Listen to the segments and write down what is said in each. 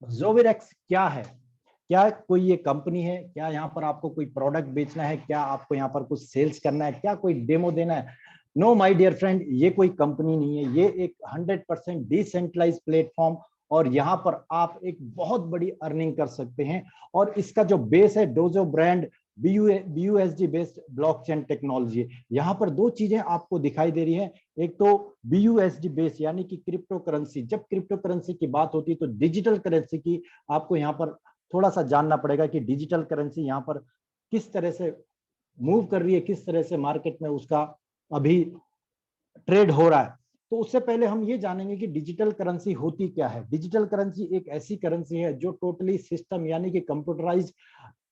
ज़ोविरेक्स क्या है? क्या कोई ये कंपनी है? क्या यहाँ पर आपको कोई प्रोडक्ट बेचना है? क्या आपको यहाँ पर कुछ सेल्स करना है? क्या कोई डेमो देना है? नो माय डियर फ्रेंड, ये कोई कंपनी नहीं है। ये एक 100% डिसेंट्रलाइज प्लेटफॉर्म, और यहाँ पर आप एक बहुत बड़ी अर्निंग कर सकते हैं। और इसका जो बेस है dojo brand BUSD based blockchain technology. यहाँ पर दो चीजें आपको दिखाई दे रही है। एक तो BUSD बेस यानी कि क्रिप्टो करेंसी। जब क्रिप्टो करेंसी की बात होती है तो डिजिटल करेंसी की आपको यहाँ पर थोड़ा सा जानना पड़ेगा कि डिजिटल करेंसी यहाँ पर किस तरह से मूव कर रही है, किस तरह से मार्केट में उसका अभी ट्रेड हो रहा है। तो उससे पहले हम ये जानेंगे कि डिजिटल करेंसी होती क्या है। डिजिटल करेंसी एक ऐसी करेंसी है जो टोटली सिस्टम यानी कि कंप्यूटराइज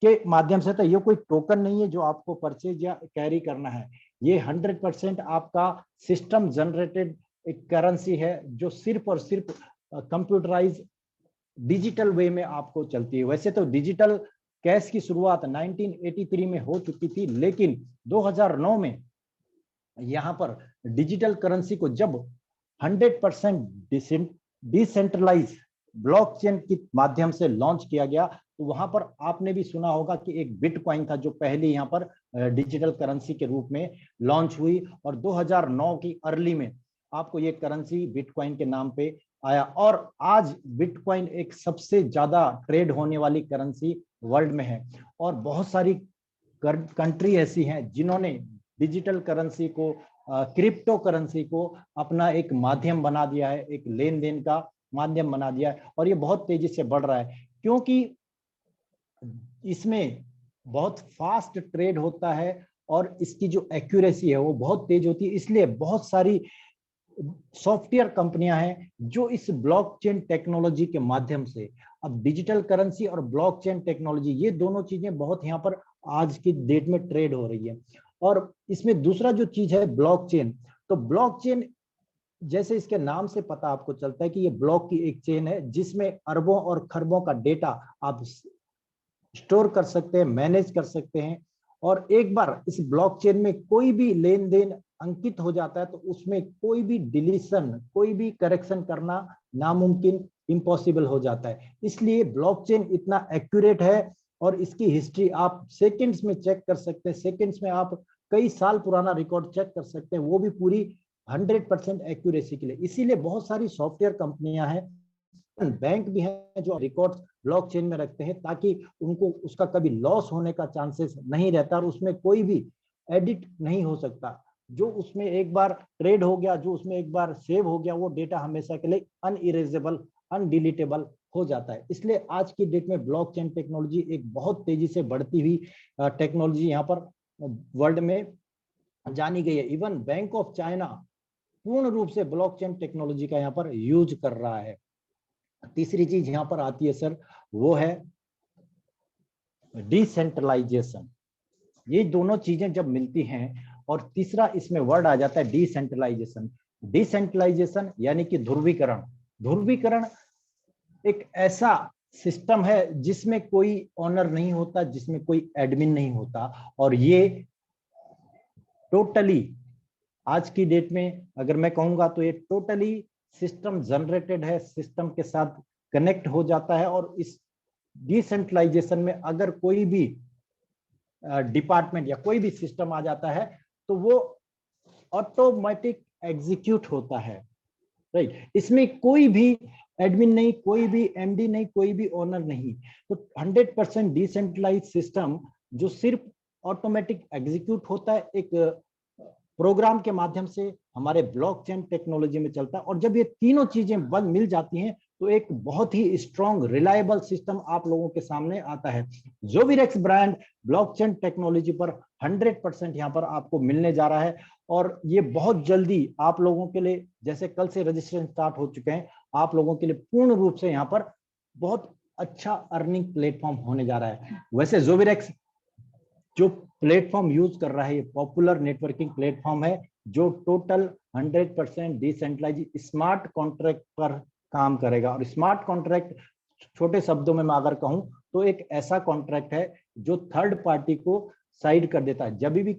के माध्यम से, तो ये कोई टोकन नहीं है जो आपको परचेज या कैरी करना है। ये 100% आपका सिस्टम जनरेटेड एक करेंसी है जो सिर्फ और सिर्फ कंप्यूटराइज डिजिटल वे में आपको चलती है। वैसे तो डिजिटल कैश की शुरुआत 1983 में हो चुकी थी, लेकिन 2009 में यहाँ पर डिजिटल करेंसी को जब 100% डिसेंट्रलाइज ब्लॉकचेन के माध्यम से लॉन्च किया गया, तो वहां पर आपने भी सुना होगा कि एक बिटकॉइन था जो पहले यहाँ पर डिजिटल करेंसी के रूप में लॉन्च हुई, और 2009 की अर्ली में आपको ये करेंसी बिटकॉइन के नाम पे आया। और आज बिटकॉइन एक सबसे ज्यादा ट्रेड होने वाली करेंसी वर्ल्ड में है। और बहुत सारी कंट्री ऐसी हैं जिन्होंने डिजिटल करेंसी को, क्रिप्टो करेंसी को अपना एक माध्यम बना दिया है, एक लेन देन का माध्यम बना दिया है। और ये बहुत तेजी से बढ़ रहा है क्योंकि इसमें बहुत फास्ट ट्रेड होता है और इसकी जो एक्यूरेसी है वो बहुत तेज होती है। इसलिए बहुत सारी सॉफ्टवेयर कंपनियां हैं जो इस ब्लॉकचेन टेक्नोलॉजी के माध्यम से, अब डिजिटल करेंसी और ब्लॉकचेन टेक्नोलॉजी ये दोनों चीजें बहुत यहाँ पर आज की डेट में ट्रेड हो रही है। और इसमें दूसरा जो चीज है ब्लॉकचेन, तो ब्लॉकचेन जैसे इसके नाम से पता आपको चलता है कि ये ब्लॉक की एक चेन है जिसमें अरबों और खरबों का डेटा आप स्टोर कर सकते हैं, मैनेज कर सकते हैं। और एक बार इस ब्लॉकचेन में कोई भी लेन देन अंकित हो जाता है तो उसमें कोई भी डिलीशन, कोई भी करेक्शन करना नामुमकिन, इम्पॉसिबल हो जाता है। इसलिए ब्लॉकचेन इतना एक्यूरेट है और इसकी हिस्ट्री आप सेकंड्स में चेक कर सकते हैं। सेकंड्स में आप कई साल पुराना रिकॉर्ड चेक कर सकते हैं, वो भी पूरी 100% एक्यूरेसी के लिए। इसीलिए बहुत सारी सॉफ्टवेयर कंपनियां हैं, बैंक भी हैं जो रिकॉर्ड्स ब्लॉकचेन में रखते हैं ताकि उनको उसका कभी लॉस होने का चांसेस नहीं रहता और उसमें कोई भी एडिट नहीं हो सकता। जो उसमें एक बार ट्रेड हो गया, जो उसमें एक बार सेव हो गया, वो डेटा हमेशा के लिए अनइरेजेबल, अनडिलीटेबल हो जाता है। इसलिए आज की डेट में ब्लॉकचेन टेक्नोलॉजी एक बहुत तेजी से बढ़ती हुई टेक्नोलॉजी यहाँ पर वर्ल्ड में जानी गई है। इवन बैंक ऑफ चाइना पूर्ण रूप से ब्लॉकचेन टेक्नोलॉजी का यहाँ पर यूज कर रहा है। तीसरी चीज यहाँ पर आती है सर, वो है डिसेंट्रलाइजेशन। ये दोनों चीजें जब मिलती हैं और तीसरा इसमें वर्ड आ जाता है डिसेंट्रलाइजेशन। डिसेंट्रलाइजेशन यानी कि ध्रुवीकरण। ध्रुवीकरण एक ऐसा सिस्टम है जिसमें कोई ओनर नहीं होता, जिसमें कोई एडमिन नहीं होता, और ये टोटली आज की डेट में अगर मैं कहूंगा तो ये टोटली सिस्टम जनरेटेड है, सिस्टम के साथ कनेक्ट हो जाता है। और इस डिसेंट्रलाइजेशन में अगर कोई भी डिपार्टमेंट या कोई भी सिस्टम आ जाता है तो वो ऑटोमेटिक एग्जीक्यूट होता है, राइट। इसमें कोई भी एडमिन नहीं, कोई भी एमडी नहीं, कोई भी ओनर नहीं। तो 100% डिसेंट्रलाइज सिस्टम जो सिर्फ ऑटोमेटिक एग्जीक्यूट होता है एक प्रोग्राम के माध्यम से, हमारे ब्लॉकचेन टेक्नोलॉजी में चलता है। और जब ये तीनों चीजें बन मिल जाती हैं तो एक बहुत ही स्ट्रॉन्ग रिलायबल सिस्टम आप लोगों के सामने आता है। ज़ोविरेक्स ब्रांड ब्लॉकचेन टेक्नोलॉजी पर 100% यहाँ पर आपको मिलने जा रहा है। और ये बहुत जल्दी आप लोगों के लिए, जैसे कल से रजिस्ट्रेशन स्टार्ट हो चुके हैं, आप लोगों के लिए पूर्ण रूप से यहाँ पर बहुत अच्छा अर्निंग प्लेटफॉर्म होने जा रहा है। वैसे ज़ोविरेक्स जो प्लेटफॉर्म यूज कर रहा है ये पॉपुलर नेटवर्किंग प्लेटफॉर्म है जो टोटल 100% डिसेंट्रलाइज स्मार्ट कॉन्ट्रैक्ट पर काम करेगा। और स्मार्ट कॉन्ट्रैक्ट छोटे शब्दों में मैं अगर कहूं तो एक ऐसा कॉन्ट्रैक्ट है जो थर्ड पार्टी को साइड कर देता है। जब भी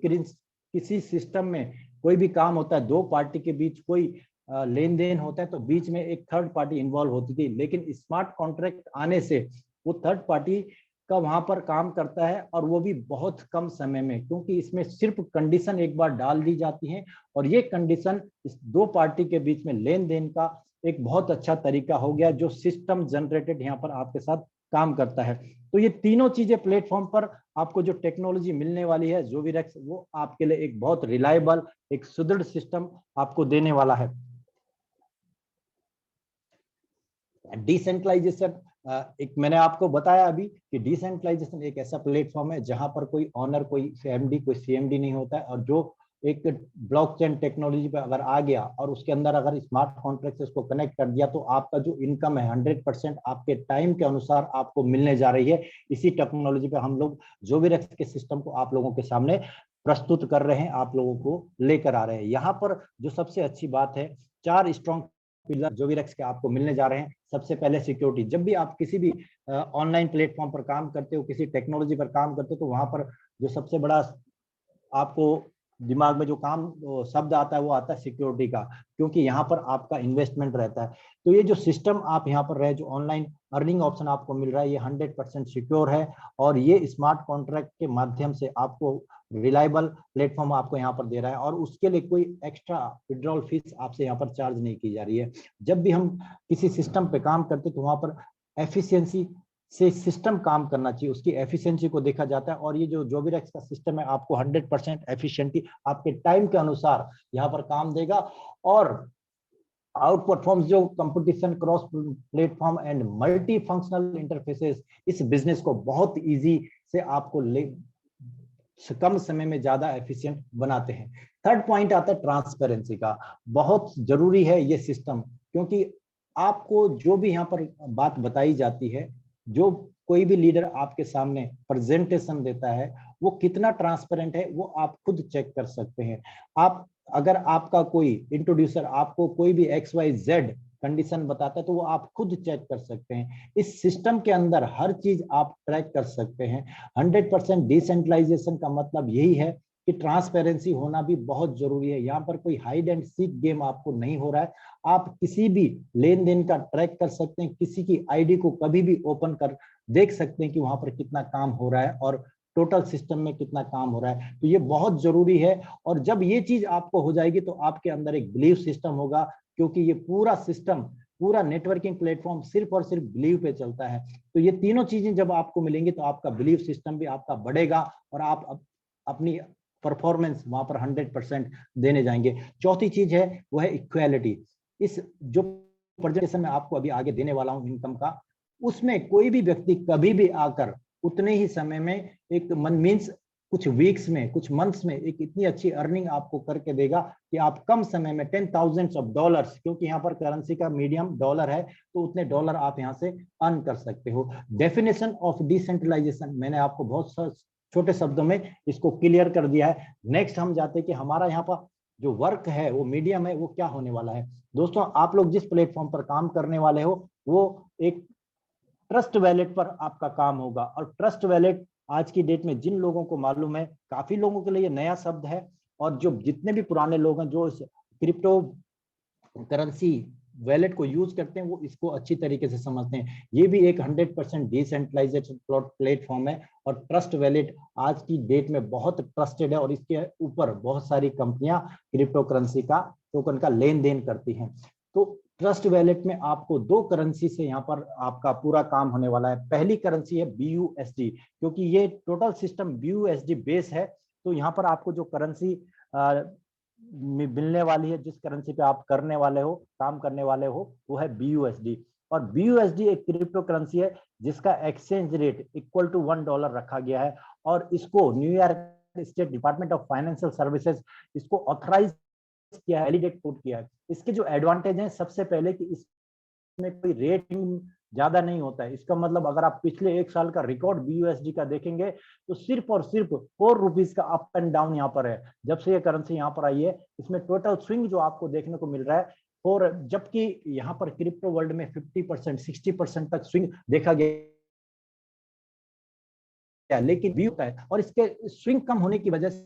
किसी सिस्टम में कोई भी काम होता है, दो पार्टी के बीच कोई लेन देन होता है तो बीच में एक थर्ड पार्टी इन्वॉल्व होती थी, लेकिन स्मार्ट कॉन्ट्रैक्ट आने से वो थर्ड पार्टी का वहां पर काम करता है, और वो भी बहुत कम समय में, क्योंकि इसमें सिर्फ कंडीशन एक बार डाल दी जाती है, और ये कंडीशन इस दो पार्टी के बीच में लेन देन का एक बहुत अच्छा तरीका हो गया, जो सिस्टम जनरेटेड यहाँ पर आपके साथ काम करता है। तो ये तीनों चीजें प्लेटफॉर्म पर आपको जो टेक्नोलॉजी मिलने वाली है जोविरेक्स, वो आपके लिए एक बहुत रिलायबल, एक सुदृढ़ सिस्टम आपको देने वाला है। डिसेंट्रलाइजेशन, एक मैंने आपको बताया अभी कि डिसेंट्रलाइजेशन एक ऐसा प्लेटफॉर्म है जहां पर कोई ऑनर, कोई एमडी, कोई सीएमडी नहीं होता है, और जो एक ब्लॉकचेन टेक्नोलॉजी पे अगर आ गया और उसके अंदर अगर स्मार्ट कॉन्ट्रैक्ट से उसको कनेक्ट कर दिया, तो आपका जो इनकम है 100% आपके टाइम के अनुसार आपको मिलने जा रही है। इसी टेक्नोलॉजी पे हम लोग जोविरेक्स के सिस्टम को आप लोगों के सामने प्रस्तुत कर रहे हैं, आप लोगों को लेकर आ रहे हैं। यहाँ पर जो सबसे अच्छी बात है, 4 स्ट्रॉन्ग पिलर जोविरेक्स के आपको मिलने जा रहे हैं। सबसे पहले सिक्योरिटी। जब भी आप किसी भी ऑनलाइन प्लेटफॉर्म पर काम करते हो, किसी टेक्नोलॉजी पर काम करते हो, तो वहां पर जो सबसे बड़ा आपको दिमाग में जो काम शब्द आता है वो आता है सिक्योरिटी का, क्योंकि यहाँ पर आपका इन्वेस्टमेंट रहता है। तो ये जो सिस्टम आप यहाँ पर रहे, जो ऑनलाइन अर्निंग ऑप्शन आपको मिल रहा है, ये 100% सिक्योर है, और ये स्मार्ट कॉन्ट्रैक्ट के माध्यम से आपको रिलायबल प्लेटफॉर्म आपको यहाँ पर दे रहा है, और उसके लिए कोई एक्स्ट्रा विड्रॉल फीस आपसे यहाँ पर चार्ज नहीं की जा रही है। जब भी हम किसी सिस्टम पे काम करते तो वहां पर एफिशिएंसी से सिस्टम काम करना चाहिए, उसकी एफिशिएंसी को देखा जाता है, और ये जो जोविरेक्स का सिस्टम है आपको 100% एफिशिएंटी आपके टाइम के अनुसार यहाँ पर काम देगा, और आउट परफॉर्म्स जो competition cross platform and multi functional interfaces इस बिजनेस को बहुत इजी से आपको कम समय में ज्यादा एफिशिएंट बनाते हैं। थर्ड पॉइंट आता है ट्रांसपेरेंसी का। बहुत जरूरी है ये सिस्टम, क्योंकि आपको जो भी यहाँ पर बात बताई जाती है, जो कोई भी लीडर आपके सामने प्रेजेंटेशन देता है, वो कितना ट्रांसपेरेंट है वो आप खुद चेक कर सकते हैं। आप अगर आपका कोई इंट्रोड्यूसर आपको कोई भी XYZ कंडीशन बताता है, तो वो आप खुद चेक कर सकते हैं। इस सिस्टम के अंदर हर चीज आप ट्रैक कर सकते हैं। 100% डिसेंट्रलाइजेशन का मतलब यही है कि ट्रांसपेरेंसी होना भी बहुत जरूरी है। यहाँ पर कोई हाइड एंड सीक गेम आपको नहीं हो रहा है। आप किसी भी लेन देन का ट्रैक कर सकते हैं, किसी की आईडी को कभी भी ओपन कर देख सकते हैं कि वहां पर कितना काम हो रहा है और टोटल सिस्टम में कितना काम हो रहा है। तो ये बहुत जरूरी है, और जब ये चीज आपको हो जाएगी तो आपके अंदर एक बिलीव सिस्टम होगा, क्योंकि ये पूरा सिस्टम, पूरा नेटवर्किंग प्लेटफॉर्म सिर्फ और सिर्फ बिलीव पे चलता है। तो ये तीनों चीजें जब आपको मिलेंगी तो आपका बिलीव सिस्टम भी आपका बढ़ेगा, और आप अपनी परफॉर्मेंस वहां पर 100% देने जाएंगे। चौथी चीज है वो है इक्वालिटी। इस जो प्रेजेंटेशन में आपको अभी आगे देने वाला हूं इनकम का, उसमें कोई भी व्यक्ति कभी भी आकर उतने ही समय में एक मीन्स कुछ वीक्स में, कुछ मंथ्स में एक इतनी अच्छी अर्निंग आपको करके देगा कि आप कम समय में $10,000, क्योंकि यहाँ पर करेंसी का मीडियम डॉलर है, तो उतने डॉलर आप यहाँ से अर्न कर सकते हो। डेफिनेशन ऑफ डिसेंट्रलाइजेशन मैंने आपको बहुत छोटे शब्दों में इसको क्लियर कर दिया है। नेक्स्ट हम जाते हैं कि हमारा यहाँ पर जो वर्क है, वो मीडियम है, वो क्या होने वाला है। दोस्तों, आप लोग जिस प्लेटफॉर्म पर काम करने वाले हो, वो एक ट्रस्ट वैलेट पर आपका काम होगा। और ट्रस्ट वैलेट आज की डेट में जिन लोगों को मालूम है, काफी लोगों के लिए ये नया शब्द है, और जो जितने भी पुराने लोग हैं जो क्रिप्टो करेंसी वैलेट को यूज करते हैं, वो इसको अच्छी तरीके से समझते हैं। ये भी एक 100% डिसेंट्रलाइजेशन प्लेटफॉर्म है, और ट्रस्ट वैलेट आज की डेट में बहुत ट्रस्टेड है, और इसके ऊपर बहुत सारी कंपनियां क्रिप्टो करेंसी का टोकन का लेन देन करती हैं। तो ट्रस्ट वैलेट में आपको 2 करेंसी से यहाँ पर आपका पूरा काम होने वाला है। पहली करेंसी है BUSD, क्योंकि ये टोटल सिस्टम BUSD बेस है, तो यहाँ पर आपको जो करेंसी मिलने वाली है, जिस करेंसी पे आप करने वाले हो, काम करने वाले हो, वो है BUSD। और BUSD एक क्रिप्टो करेंसी है जिसका एक्सचेंज रेट इक्वल टू $1 रखा गया है, और इसको New York state department of financial services इसको ऑथराइज किया है, वैलिडेट कोड किया है। इसके जो एडवांटेज हैं, सबसे पहले कि इसमें कोई रेटिंग ज्यादा नहीं होता है। इसका मतलब अगर आप पिछले 1 साल का रिकॉर्ड BUSD का देखेंगे, तो सिर्फ और सिर्फ ₹4 का अप एंड डाउन यहाँ पर है। जब से ये करेंसी यहाँ पर आई है, इसमें टोटल स्विंग जो आपको देखने को मिल रहा है, और जबकि यहाँ पर क्रिप्टो वर्ल्ड में 50% 60% तक स्विंग देखा गया, लेकिन भी होता है, और इसके स्विंग कम होने की वजह से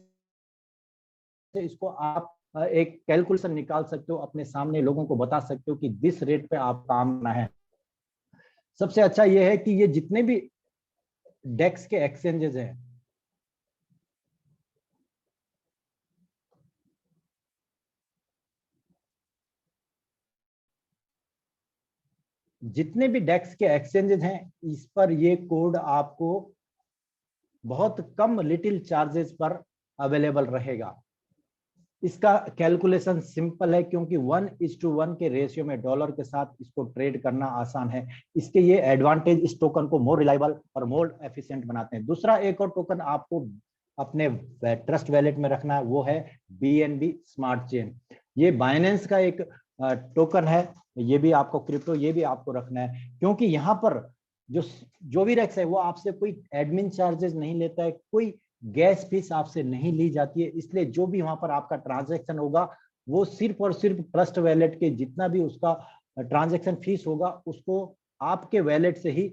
इसको आप एक कैलकुलेशन निकाल सकते हो, अपने सामने लोगों को बता सकते हो कि जिस रेट पे आप काम करना है। सबसे अच्छा ये है कि ये जितने भी डेक्स के एक्सचेंजेस हैं, जितने भी डेक्स के एक्सचेंजेस हैं, इस पर ये कोड आपको बहुत कम लिटिल चार्जेस पर अवेलेबल रहेगा। इसका कैलकुलेशन सिंपल है, क्योंकि 1:1 के रेशियो में डॉलर के साथ इसको ट्रेड करना आसान है। इसके ये एडवांटेज इस टोकन को मोर रिलायबल और मोर एफिशिएंट बनाते हैं। दूसरा एक और टोकन आपको अपने ट्रस्ट वैलेट में रखना है, वो है BNB स्मार्ट चेन। ये बाइनेंस का एक टोकन है। ये भी आपको क्रिप्टो, ये भी आपको रखना है, क्योंकि यहाँ पर जो भी रेक्स है वो आपसे कोई एडमिन चार्जेस नहीं लेता है, कोई गैस फीस आपसे नहीं ली जाती है। इसलिए जो भी वहां पर आपका ट्रांजैक्शन होगा वो सिर्फ और सिर्फ ट्रस्ट वैलेट के जितना भी उसका ट्रांजैक्शन फीस होगा उसको आपके वैलेट से ही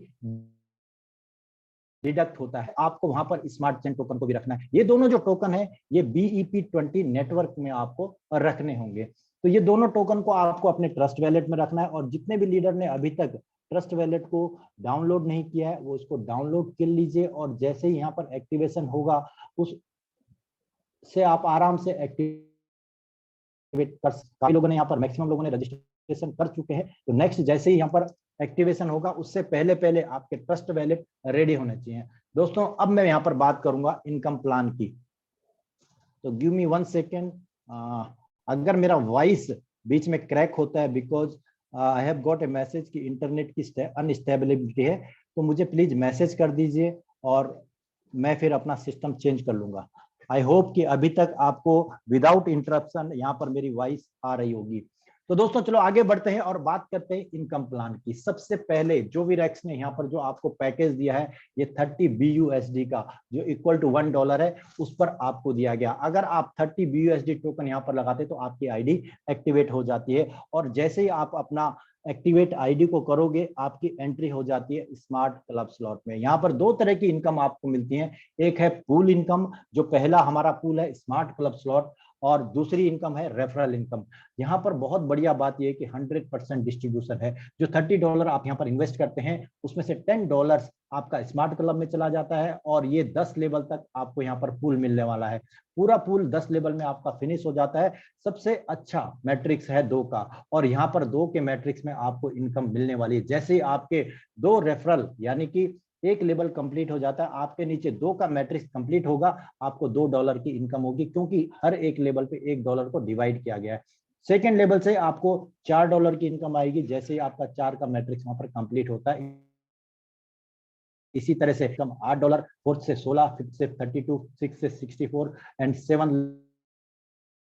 डिडक्ट होता है। आपको वहां पर स्मार्ट चेन टोकन को भी रखना है। ये दोनों जो टोकन है ये BEP20 नेटवर्क में आपको रखने होंगे। तो ये दोनों टोकन को आपको अपने ट्रस्ट वैलेट में रखना है, और जितने भी लीडर ने अभी तक ट्रस्ट वैलेट को डाउनलोड नहीं किया है वो इसको डाउनलोड कर लीजिए, और जैसे ही यहाँ पर एक्टिवेशन होगा उस से आप आराम से एक्टिवेट कर। काफी लोगों ने यहाँ पर, मैक्सिमम लोगों ने रजिस्ट्रेशन कर चुके हैं। तो नेक्स्ट जैसे ही यहाँ पर एक्टिवेशन होगा उससे पहले पहले आपके ट्रस्ट वैलेट रेडी होने चाहिए। दोस्तों अब मैं यहाँ पर बात करूंगा इनकम प्लान की। तो गिव मी 1 सेकेंड। अगर मेरा वॉइस बीच में क्रैक होता है because I have got a message कि इंटरनेट की अनस्टेबिलिटी है, तो मुझे प्लीज मैसेज कर दीजिए और मैं फिर अपना सिस्टम चेंज कर लूंगा। आई होप कि अभी तक आपको विदाउट इंटरप्शन यहाँ पर मेरी वॉइस आ रही होगी। तो दोस्तों चलो आगे बढ़ते हैं और बात करते हैं इनकम प्लान की। सबसे पहले जो भी रेक्स ने यहाँ पर जो आपको पैकेज दिया है, ये 30 BUSD का जो इक्वल टू $1 है, उस पर आपको दिया गया। अगर आप 30 BUSD टोकन यहाँ पर लगाते तो आपकी आईडी एक्टिवेट हो जाती है, और जैसे ही आप अपना एक्टिवेट आईडी को करोगे आपकी एंट्री हो जाती है स्मार्ट क्लब स्लॉट में। यहाँ पर दो तरह की इनकम आपको मिलती है। एक है पूल इनकम, जो पहला हमारा पूल है स्मार्ट क्लब स्लॉट, और दूसरी इनकम है रेफरल इनकम। यहाँ पर बहुत बढ़िया बात यह है कि 100% डिस्ट्रीब्यूशन है। जो $30 आप यहाँ पर इन्वेस्ट करते हैं उसमें से $10 आपका स्मार्ट क्लब में चला जाता है, और ये 10 लेवल तक आपको यहाँ पर पूल मिलने वाला है। पूरा पूल 10 लेवल में आपका फिनिश हो जाता है। सबसे अच्छा मैट्रिक्स है 2 का, और यहाँ पर 2 के मैट्रिक्स में आपको इनकम मिलने वाली है। जैसे ही आपके 2 रेफरल यानी कि एक लेवल कंप्लीट हो जाता है, आपके नीचे 2 का मैट्रिक्स कंप्लीट होगा, आपको $2 की इनकम होगी, क्योंकि हर एक लेवल पे $1 को डिवाइड किया गया है। सेकेंड लेवल से आपको $4 की इनकम आएगी, जैसे ही आपका 4 का मैट्रिक्स वहां पर कंप्लीट होता है। इसी तरह से कम $8, फोर्थ से 16, फिफ्थ से 32, सिक्स से 64 एंड 7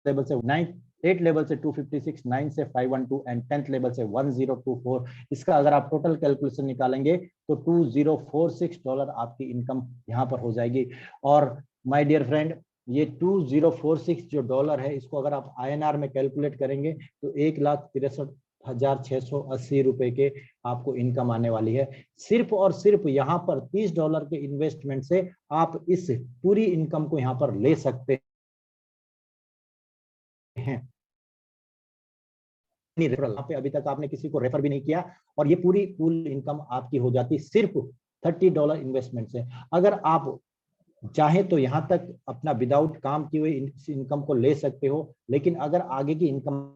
लेवल से 9, 8 लेवल से 256, 9 से 512 एंड 10th लेवल से 1024। इसका अगर आप टोटल कैलकुलेशन निकालेंगे तो $2046 आपकी इनकम यहाँ पर हो जाएगी। और माय डियर फ्रेंड, ये 2046 जो डॉलर है, इसको अगर आप INR में कैलकुलेट करेंगे तो 1,63,680 रुपए के आपको इनकम आने वाली है। सिर्फ और सिर्फ यहाँ पर $30 के इन्वेस्टमेंट से आप इस पूरी इनकम को यहाँ पर ले सकते हैं। रेफरल पे अभी तक आपने किसी को रेफर भी नहीं किया, और ये पूरी पूल इनकम आपकी हो जाती सिर्फ $30 इन्वेस्टमेंट से। अगर आप चाहे तो यहां तक अपना विदाउट काम किए हुए इनकम को ले सकते हो, लेकिन अगर आगे की इनकम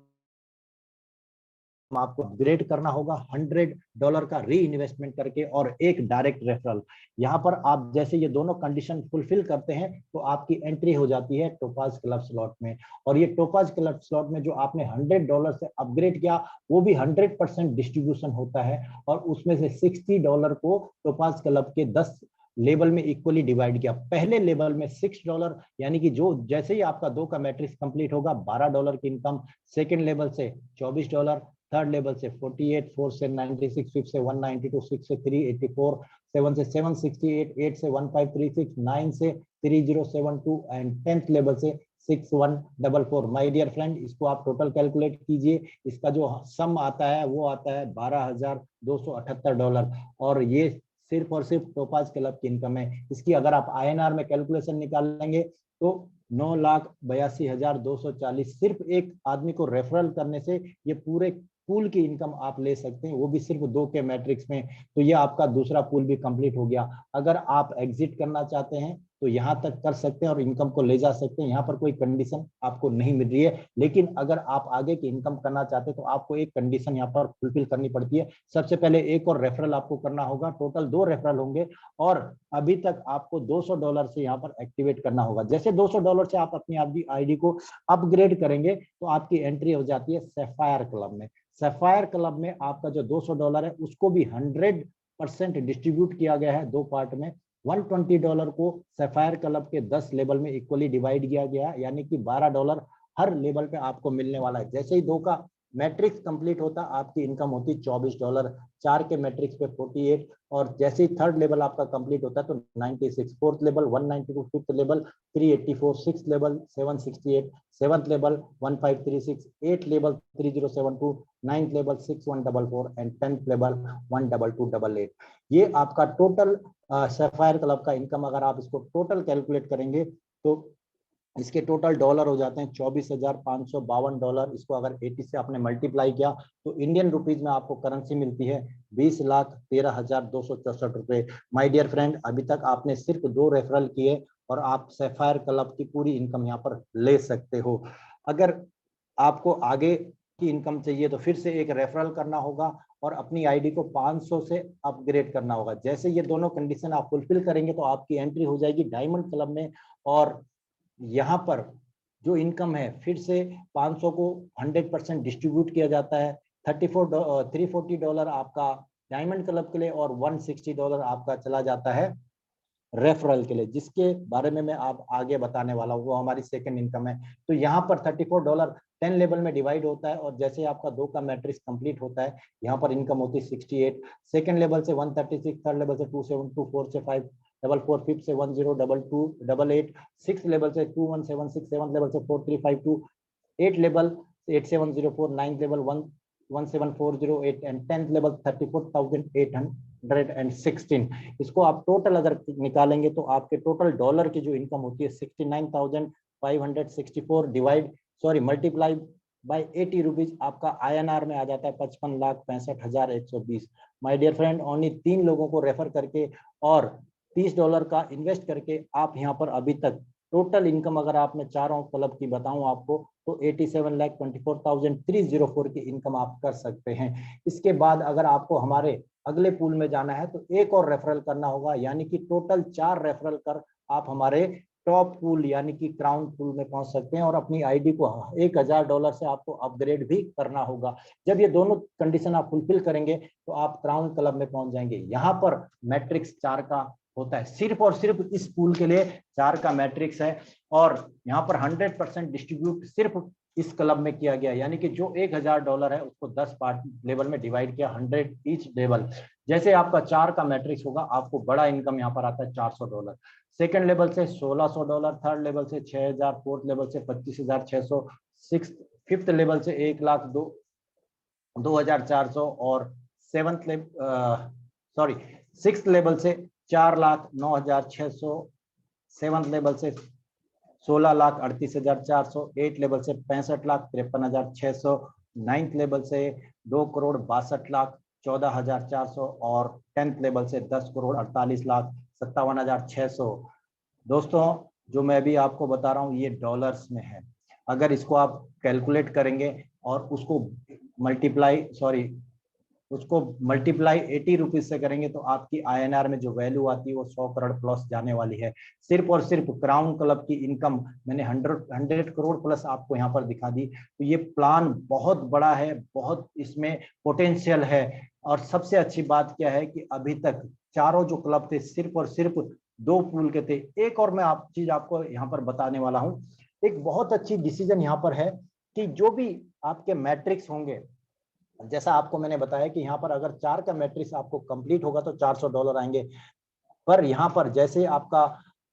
आपको अपग्रेड करना होगा $100 का री इन्वेस्टमेंट करके और एक डायरेक्ट रेफरल। यहाँ पर आप जैसे ये दोनों कंडीशन फुलफिल करते हैं तो आपकी एंट्री हो जाती है टोपाज क्लब स्लॉट में। और ये टोपाज क्लब स्लॉट में जो आपने $100 से अपग्रेड किया वो भी 100% डिस्ट्रीब्यूशन होता है, और उसमें से $60 को टोपाज क्लब के 10 लेवल में इक्वली डिवाइड किया। पहले लेवल में $6, यानी कि जो जैसे ही आपका 2 का मैट्रिक्स कंप्लीट होगा $12 की इनकम। सेकेंड लेवल से $24, थर्ड लेवल से 48, फोर्थ से 96, फिफ्थ से 192, सिक्स से 384, सेवन से 768, 8 से 1536, 9 से 3072 एंड 10th लेवल से 6144। माय डियर फ्रेंड, इसको आप टोटल कैलकुलेट कीजिए, इसका जो सम आता है वो आता है $12,278, और ये सिर्फ और सिर्फ टोपाज क्लब की इनकम है। इसकी अगर आप INR में कैलकुलेशन निकालेंगे तो 9,82,240 सिर्फ एक आदमी को रेफरल करने से ये पूरे पूल की इनकम आप ले सकते हैं, वो भी सिर्फ 2 के मैट्रिक्स में। तो ये आपका दूसरा पूल भी कंप्लीट हो गया। अगर आप एग्जिट करना चाहते हैं तो यहाँ तक कर सकते हैं और इनकम को ले जा सकते हैं, यहाँ पर कोई कंडीशन आपको नहीं मिल रही है। लेकिन अगर आप आगे की इनकम करना चाहते हैं तो आपको एक कंडीशन यहाँ पर फुलफिल करनी पड़ती है। सबसे पहले एक और रेफरल आपको करना होगा, टोटल 2 रेफरल होंगे और अभी तक आपको $200 से यहाँ पर एक्टिवेट करना होगा। जैसे $200 से आप अपनी आईडी को अपग्रेड करेंगे तो आपकी एंट्री हो जाती है सैफायर क्लब में। सैफायर क्लब में आपका जो $200 है उसको भी 100% डिस्ट्रीब्यूट किया गया है 2 पार्ट में। $120 को सैफायर क्लब के 10 लेवल में इक्वली डिवाइड किया गया, यानी कि $12 हर लेवल पे आपको मिलने वाला है। जैसे ही 2 का मैट्रिक्स कंप्लीट होता आपकी इनकम होती $24, 4 के मैट्रिक्स पे 48, और जैसे ही 3rd लेवल आपका कंप्लीट होता है तो 96, 4th level 192, 5th level 384, 6th level 768, 7th level 1536, 8th level 3072, 9th level 6144 and 10th level 12288। ये आपका टोटल सैफायर क्लब का इनकम, अगर आप इसको टोटल कैलकुलेट करेंगे तो इसके टोटल डॉलर हो जाते हैं $24,552। इसको अगर 80 से आपने मल्टीप्लाई किया तो इंडियन रुपीज में आपको करेंसी मिलती है 20,13,264 रुपए। माय डियर फ्रेंड, अभी तक आपने सिर्फ 2 रेफरल किए और आप सैफायर क्लब की पूरी इनकम यहाँ पर ले सकते हो। अगर आपको आगे की इनकम चाहिए तो फिर से एक रेफरल करना होगा और अपनी आईडी को 500 से अपग्रेड करना होगा। जैसे ये दोनों कंडीशन आप फुलफिल करेंगे तो आपकी एंट्री हो जाएगी डायमंड क्लब में, और यहाँ पर जो इनकम है फिर से 500 को 100% डिस्ट्रीब्यूट किया जाता है। $340 आपका डायमंड क्लब के लिए और $160 आपका चला जाता है रेफरल के लिए, जिसके बारे में मैं आप आगे बताने वाला हूँ, वो हमारी सेकंड इनकम है। तो यहाँ पर $34 10 लेवल में डिवाइड होता है और जैसे आपका 2 का मैट्रिक्स कंप्लीट होता है यहाँ पर इनकम होती है 68, सेकंड लेवल से 136, थर्ड लेवल से 272, फोर्थ से 544, फिफ्थ से 102288, सिक्स लेवल से 2176, सेवंथ लेवल से 4352, 8 level 8704, 9th level 17408 and 10th level 34,816। इसको आप टोटल अगर निकालेंगे तो आपके टोटल डॉलर की जो इनकम होती है 69,564 मल्टीप्लाई बाय 80 रुपीज आपका INR में आ जाता है 55,65,120। माय डियर फ्रेंड, ओनली 3 लोगों को रेफर करके और $30 का इन्वेस्ट करके आप यहाँ पर अभी तक टोटल इनकम, अगर आप मैं चारों क्लब की बताऊं आपको, तो 87,24,304 की इनकम आप कर सकते हैं। इसके बाद अगर आपको हमारे अगले पूल में जाना है तो एक और रेफरल करना होगा, यानी कि टोटल 4 रेफरल कर आप हमारे टॉप पूल यानी कि क्राउन पूल में पहुंच सकते हैं और अपनी आईडी को $1,000 से आपको अपग्रेड भी करना होगा। जब ये दोनों कंडीशन आप फुलफिल करेंगे तो आप क्राउन क्लब में पहुंच जाएंगे। यहाँ पर मैट्रिक्स 4 का होता है, सिर्फ और सिर्फ इस पूल के लिए 4 का मैट्रिक्स है और यहाँ पर 100% डिस्ट्रीब्यूट सिर्फ इस क्लब में किया गया, यानी कि जो $1,000 है उसको 10 पार्ट लेवल में डिवाइड किया, 100 ईच लेवल। जैसे आपका 4 का मैट्रिक्स होगा आपको बड़ा इनकम यहाँ पर आता है $400, सेकंड लेवल से $1,600, थर्ड लेवल से 6,000, फोर्थ लेवल से 25,600, फिफ्थ लेवल से 1,02,400 और सिक्स्थ लेवल से 4,09,600, सेवंथ लेवल से 16,38,400, 8 लेवल से 65,53,600, 9th लेवल से 2,62,14,400 और 10th लेवल से 10,48,57,600। दोस्तों, जो मैं भी आपको बता रहा हूँ ये डॉलर्स में है। अगर इसको आप कैलकुलेट करेंगे और उसको मल्टीप्लाई 80 रुपीज से करेंगे तो आपकी INR में जो वैल्यू आती है वो 100 करोड़ प्लस जाने वाली है। सिर्फ और सिर्फ क्राउन क्लब की इनकम मैंने 100 करोड़ प्लस आपको यहाँ पर दिखा दी। तो ये प्लान बहुत बड़ा है, बहुत इसमें पोटेंशियल है। और सबसे अच्छी बात क्या है कि अभी तक चारों जो क्लब थे सिर्फ और सिर्फ 2 पूल के थे। एक और मैं चीज आपको यहाँ पर बताने वाला हूँ। एक बहुत अच्छी डिसीजन यहाँ पर है कि जो भी आपके मैट्रिक्स होंगे, जैसा आपको मैंने बताया कि यहाँ पर अगर 4 का मैट्रिक्स आपको कंप्लीट होगा तो $400 आएंगे, पर यहाँ पर जैसे आपका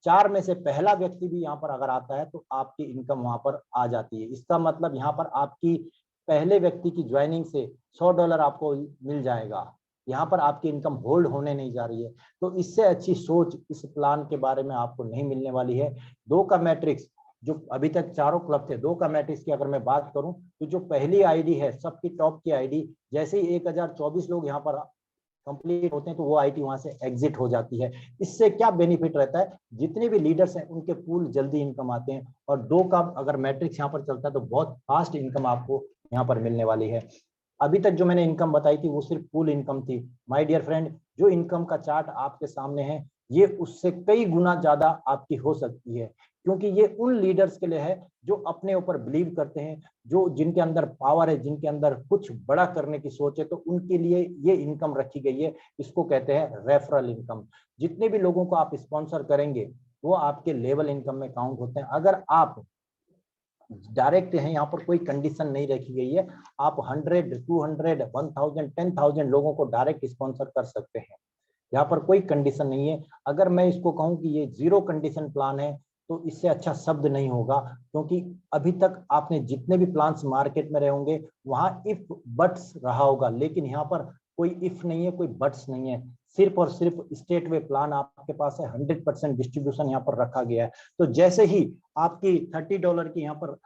4 में से पहला व्यक्ति भी यहाँ पर अगर आता है तो आपकी इनकम वहां पर आ जाती है। इसका मतलब यहाँ पर आपकी पहले व्यक्ति की ज्वाइनिंग से $100 आपको मिल जाएगा। यहाँ पर आपकी इनकम होल्ड होने नहीं जा रही है। तो इससे अच्छी सोच इस प्लान के बारे में आपको नहीं मिलने वाली है। 2 का मैट्रिक्स जो अभी तक चारों क्लब थे, 2 का मैट्रिक्स की अगर मैं बात करूं तो जो पहली आईडी है सबकी टॉप की आईडी, जैसे ही 1024 लोग यहाँ पर कंप्लीट होते हैं तो वो आईटी वहां से एग्जिट हो जाती है। इससे क्या बेनिफिट रहता है, जितने भी लीडर्स हैं उनके पूल जल्दी इनकम आते हैं, और 2 का अगर मैट्रिक्स यहाँ पर चलता है तो बहुत फास्ट इनकम आपको यहाँ पर मिलने वाली है। अभी तक जो मैंने इनकम बताई थी वो सिर्फ पूल इनकम थी। माय डियर फ्रेंड, जो इनकम का चार्ट आपके सामने है ये उससे कई गुना ज्यादा आपकी हो सकती है, क्योंकि ये उन लीडर्स के लिए है जो अपने ऊपर बिलीव करते हैं, जो जिनके अंदर पावर है, जिनके अंदर कुछ बड़ा करने की सोच है, तो उनके लिए ये इनकम रखी गई है। इसको कहते हैं रेफरल इनकम। जितने भी लोगों को आप स्पॉन्सर करेंगे वो आपके लेवल इनकम में काउंट होते हैं। अगर आप डायरेक्ट हैं, यहाँ पर कोई कंडीशन नहीं रखी गई है, आप 100, 200, 1000, 10,000 लोगों को डायरेक्ट स्पॉन्सर कर सकते हैं, यहाँ पर कोई कंडीशन नहीं है। अगर मैं इसको कहूँ कि ये 0 कंडीशन प्लान है तो इससे अच्छा शब्द नहीं होगा, क्योंकि अभी तक आपने जितने भी प्लान्स मार्केट में रहे होंगे वहां इफ बट्स रहा होगा, लेकिन यहाँ पर कोई इफ नहीं है, कोई बट्स नहीं है, सिर्फ और सिर्फ स्टेट वे प्लान आपके पास है। 100% डिस्ट्रीब्यूशन यहाँ पर रखा गया है। तो जैसे ही आपकी $30 की यहाँ पर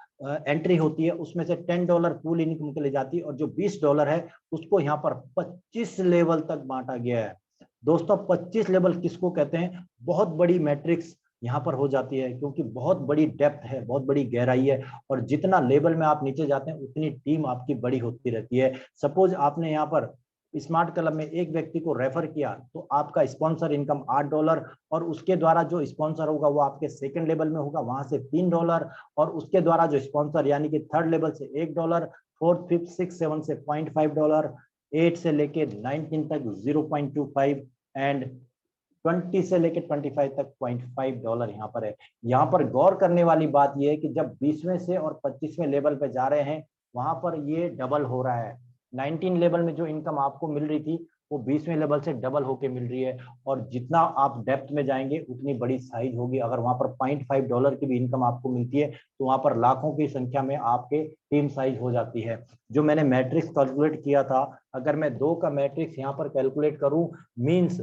एंट्री होती है, उसमें से $10 पूल इनकम के लिए जाती है, और जो $20 है उसको यहाँ पर 25 लेवल तक बांटा गया है। दोस्तों 25 लेवल किसको कहते हैं? बहुत बड़ी मैट्रिक्स यहाँ पर हो जाती है, क्योंकि बहुत बड़ी डेप्थ है, बहुत बड़ी गहराई है, और जितना लेवल में आप नीचे जाते हैं उतनी टीम आपकी बड़ी होती रहती है। सपोज आपने यहाँ पर स्मार्ट क्लब में एक व्यक्ति को रेफर किया तो आपका स्पॉन्सर इनकम $8, और उसके द्वारा जो स्पॉन्सर होगा वो आपके सेकंड लेवल में होगा, वहां से $3, और उसके द्वारा जो स्पॉन्सर यानी कि थर्ड लेवल से $1, फोर्थ, फिफ्थ, सिक्स, सेवन से $0.5, 8 से लेके 19 तक 0.25, एंड 20 से लेके 25 तक $0.5 यहाँ पर है। यहाँ पर गौर करने वाली बात यह है कि जब 20वें से और 25वें लेवल पे जा रहे हैं वहां पर ये डबल हो रहा है। 19 लेवल में जो इनकम आपको मिल रही थी वो 20वें लेवल से डबल होके मिल रही है, और जितना आप डेप्थ में जाएंगे उतनी बड़ी साइज होगी। अगर वहां पर $0.5 की भी इनकम आपको मिलती है तो वहां पर लाखों की संख्या में आपके टीम साइज हो जाती है। जो मैंने मैट्रिक्स कैलकुलेट किया था, अगर मैं 2 का मैट्रिक्स यहाँ पर कैलकुलेट करूं, मीन्स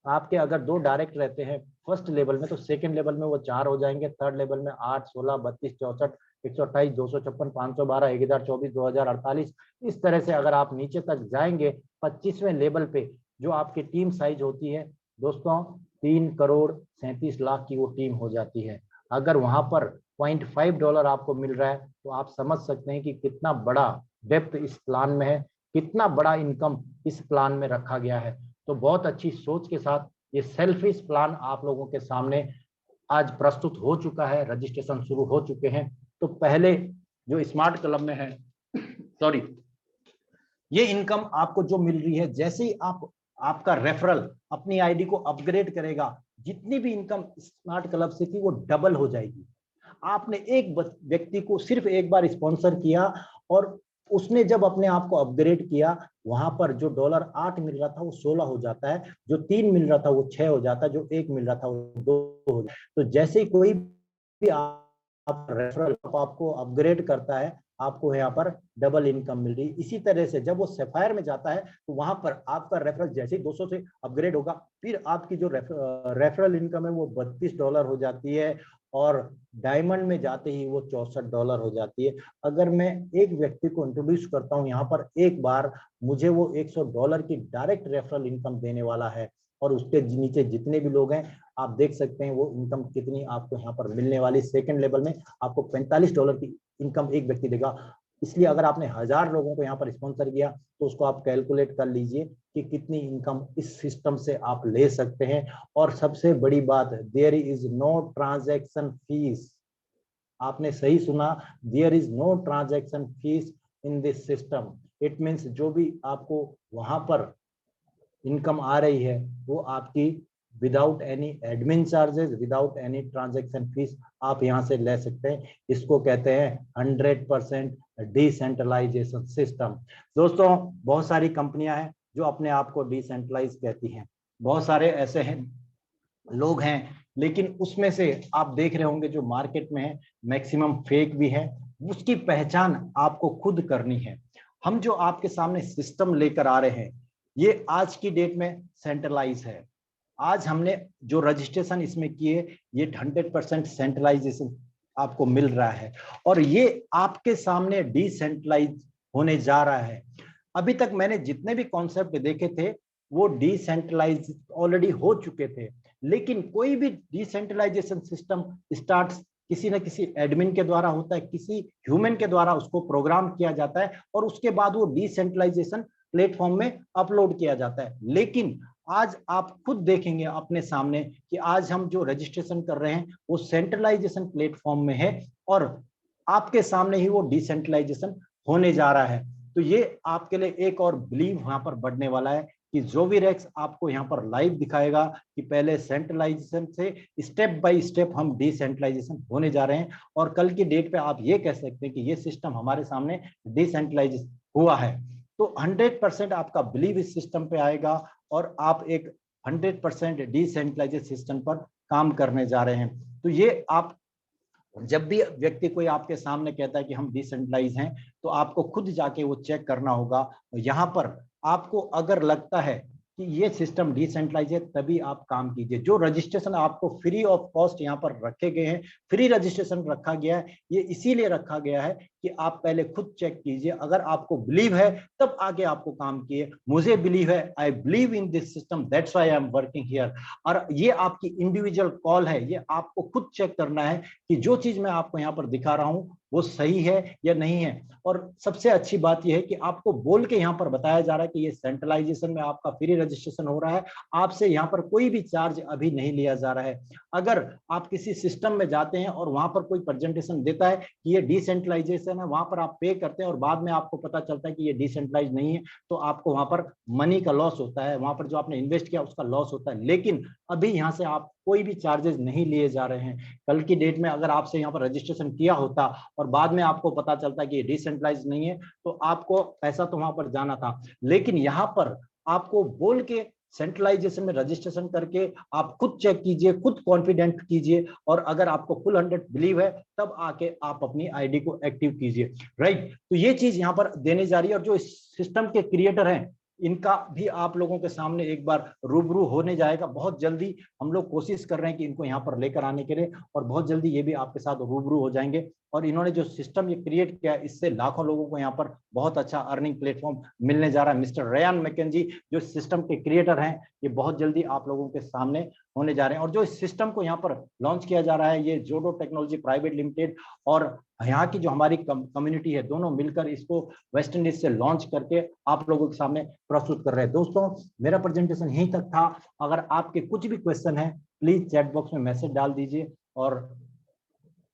आपके अगर 2 डायरेक्ट रहते हैं फर्स्ट लेवल में तो सेकंड लेवल में वो 4 हो जाएंगे, थर्ड लेवल में 8, 16, 32, 64, 128, 256, 512, 1024, 2048। इस तरह से अगर आप नीचे तक जाएंगे 25वें लेवल पे जो आपकी टीम साइज होती है दोस्तों, 3,37,00,000 की वो टीम हो जाती है। अगर वहां पर $0.5 आपको मिल रहा है तो आप समझ सकते हैं कि कितना बड़ा डेप्थ इस प्लान में है, कितना बड़ा इनकम इस प्लान में रखा गया है। तो बहुत अच्छी सोच के साथ ये सेल्फिश प्लान आप लोगों के सामने आज प्रस्तुत हो चुका है, रजिस्ट्रेशन शुरू हो चुके हैं। तो पहले जो स्मार्ट क्लब में है सॉरी ये इनकम आपको जो मिल रही है, जैसे ही आपका रेफरल अपनी आईडी को अपग्रेड करेगा, जितनी भी इनकम स्मार्ट क्लब से थी वो डबल हो जाएगी। आपने एक व्यक्ति को सिर्फ एक बार स्पॉन्सर किया और उसने जब अपने आप को अपग्रेड किया, वहां पर जो $8 मिल रहा था वो 16 हो जाता है, जो 3 मिल रहा था वो 6 हो जाता है, जो 1 मिल रहा था वो 2 हो जाता है। तो जैसे ही कोई भी आप रेफरल आपको अपग्रेड करता है, आपको यहाँ पर डबल इनकम मिल रही है। इसी तरह से जब वो सफायर में जाता है तो वहां पर आपका रेफरल जैसे ही 200 से अपग्रेड होगा, फिर आपकी जो रेफरल इनकम है वो $32 हो जाती है, और डायमंड में जाते ही वो $64 हो जाती है। अगर मैं एक व्यक्ति को इंट्रोड्यूस करता हूँ यहाँ पर एक बार, मुझे वो $100 की डायरेक्ट रेफरल इनकम देने वाला है, और उसके नीचे जितने भी लोग हैं आप देख सकते हैं वो इनकम कितनी आपको यहाँ पर मिलने वाली। सेकंड लेवल में आपको $45 की इनकम एक व्यक्ति देगा। इसलिए अगर आपने 1000 लोगों को यहाँ पर स्पॉन्सर किया तो उसको आप कैलकुलेट कर लीजिए कि कितनी इनकम इस सिस्टम से आप ले सकते हैं। और सबसे बड़ी बात, there is no transaction fees. आपने सही सुना, there is no transaction fees in this system. It means जो भी आपको वहां पर इनकम आ रही है वो आपकी without any admin charges, without any transaction fees आप यहाँ से ले सकते हैं। इसको कहते हैं 100% डिसेंट्रलाइजेशन सिस्टम। दोस्तों बहुत सारी कंपनियां हैं जो अपने आप को डिसेंट्रलाइज कहती हैं, बहुत सारे ऐसे हैं लोग हैं, लेकिन उसमें से आप देख रहे होंगे जो मार्केट में है मैक्सिमम फेक भी है। उसकी पहचान आपको खुद करनी है। हम जो आपके सामने सिस्टम लेकर आ रहे हैं ये आज की डेट में सेंट्रलाइज है। आज हमने जो रजिस्ट्रेशन इसमें किए ये 100% सेंट्रलाइजेशन आपको मिल रहा है और ये आपके सामने डिसेंट्रलाइज होने जा रहा है। अभी तक मैंने जितने भी कॉन्सेप्ट देखे थे वो डिसेंट्रलाइज ऑलरेडी हो चुके थे, लेकिन कोई भी डिसेंट्रलाइजेशन सिस्टम स्टार्ट किसी न किसी एडमिन के द्वारा होता है, किसी ह्यूमन के द्वारा उसको प्रोग्राम किया जाता है और उसके बाद वो डिसेंट्रलाइजेशन प्लेटफॉर्म में अपलोड किया जाता है। लेकिन आज आप खुद देखेंगे अपने सामने कि आज हम जो रजिस्ट्रेशन कर रहे हैं वो सेंट्रलाइजेशन प्लेटफॉर्म में है और आपके सामने ही वो डिसेंट्रलाइजेशन होने जा रहा है। तो ये आपके लिए एक और बिलीव यहाँ पर बढ़ने वाला है कि जोविरेक्स आपको यहाँ पर लाइव दिखाएगा कि पहले सेंट्रलाइजेशन से स्टेप बाय स्टेप हम डिसेंट्रलाइजेशन होने जा रहे हैं और कल की डेट पे आप ये कह सकते हैं कि ये सिस्टम हमारे सामने डिसेंट्रलाइज हुआ है। तो 100% आपका बिलीव इस सिस्टम पे आएगा और आप एक 100% डिसेंट्रलाइजेड सिस्टम पर काम करने जा रहे हैं। तो ये आप जब भी व्यक्ति कोई आपके सामने कहता है कि हम डिसेंट्रलाइज हैं, तो आपको खुद जाके वो चेक करना होगा। यहाँ पर आपको अगर लगता है कि ये सिस्टम डिसेंट्रलाइज है तभी आप काम कीजिए। जो रजिस्ट्रेशन आपको फ्री ऑफ कॉस्ट यहाँ पर रखे गए हैं, फ्री रजिस्ट्रेशन रखा गया है, ये इसीलिए रखा गया है कि आप पहले खुद चेक कीजिए। अगर आपको बिलीव है तब आगे आपको काम किए। मुझे बिलीव है, I believe in this system, that's why I am working here. और ये आपकी इंडिविजुअल कॉल है, ये आपको खुद चेक करना है कि जो चीज मैं आपको यहाँ पर दिखा रहा हूँ वो सही है या नहीं है। और सबसे अच्छी बात यह है कि आपको बोल के यहाँ पर बताया जा रहा है कि ये सेंट्रलाइजेशन में आपका फ्री रजिस्ट्रेशन हो रहा है, आपसे यहाँ पर कोई भी चार्ज अभी नहीं लिया जा रहा है। अगर आप किसी सिस्टम में जाते हैं और वहां पर कोई प्रेजेंटेशन देता है कि ये डिसेंट्रलाइजेशन है, वहां पर आप पे करते हैं और बाद में आपको पता चलता है कि ये डिसेंट्रलाइज नहीं है, तो आपको वहां पर मनी का लॉस होता है, वहां पर जो आपने इन्वेस्ट किया उसका लॉस होता है। लेकिन अभी यहाँ से आप कोई भी चार्जेस नहीं लिए जा रहे हैं। कल की डेट में अगर आपसे यहाँ पर रजिस्ट्रेशन किया होता और बाद में आपको पता चलता कि ये डिसेंट्रलाइज नहीं है, तो आपको पैसा तो वहां पर जाना था। लेकिन यहाँ पर आपको बोल के सेंट्रलाइजेशन में रजिस्ट्रेशन करके आप खुद चेक कीजिए, खुद कॉन्फिडेंट कीजिए और अगर आपको फुल 100 बिलीव है तब आके आप अपनी आईडी को एक्टिव कीजिए। राइट, तो ये चीज यहाँ पर देने जा रही है। और जो सिस्टम के क्रिएटर हैं इनका भी आप लोगों के सामने एक बार रूबरू होने जाएगा बहुत जल्दी। हम लोग कोशिश कर रहे हैं कि इनको यहाँ पर लेकर आने के लिए और बहुत जल्दी ये भी आपके साथ रूबरू हो जाएंगे। और इन्होंने जो सिस्टम ये क्रिएट किया है इससे लाखों लोगों को यहाँ पर बहुत अच्छा अर्निंग प्लेटफॉर्म मिलने जा रहा है। मिस्टर रेयान मैकेंजी जो सिस्टम के क्रिएटर हैं, ये बहुत जल्दी आप लोगों के सामने होने जा रहे हैं। और जो इस सिस्टम को यहाँ पर लॉन्च किया जा रहा है, ये जोडो टेक्नोलॉजी प्राइवेट लिमिटेड और यहाँ की जो हमारी कम्युनिटी है, दोनों मिलकर इसको वेस्ट इंडीज से लॉन्च करके आप लोगों के सामने प्रस्तुत कर रहे हैं। दोस्तों, मेरा प्रेजेंटेशन यहीं तक था। अगर आपके कुछ भी क्वेश्चन है प्लीज चैट बॉक्स में मैसेज डाल दीजिए और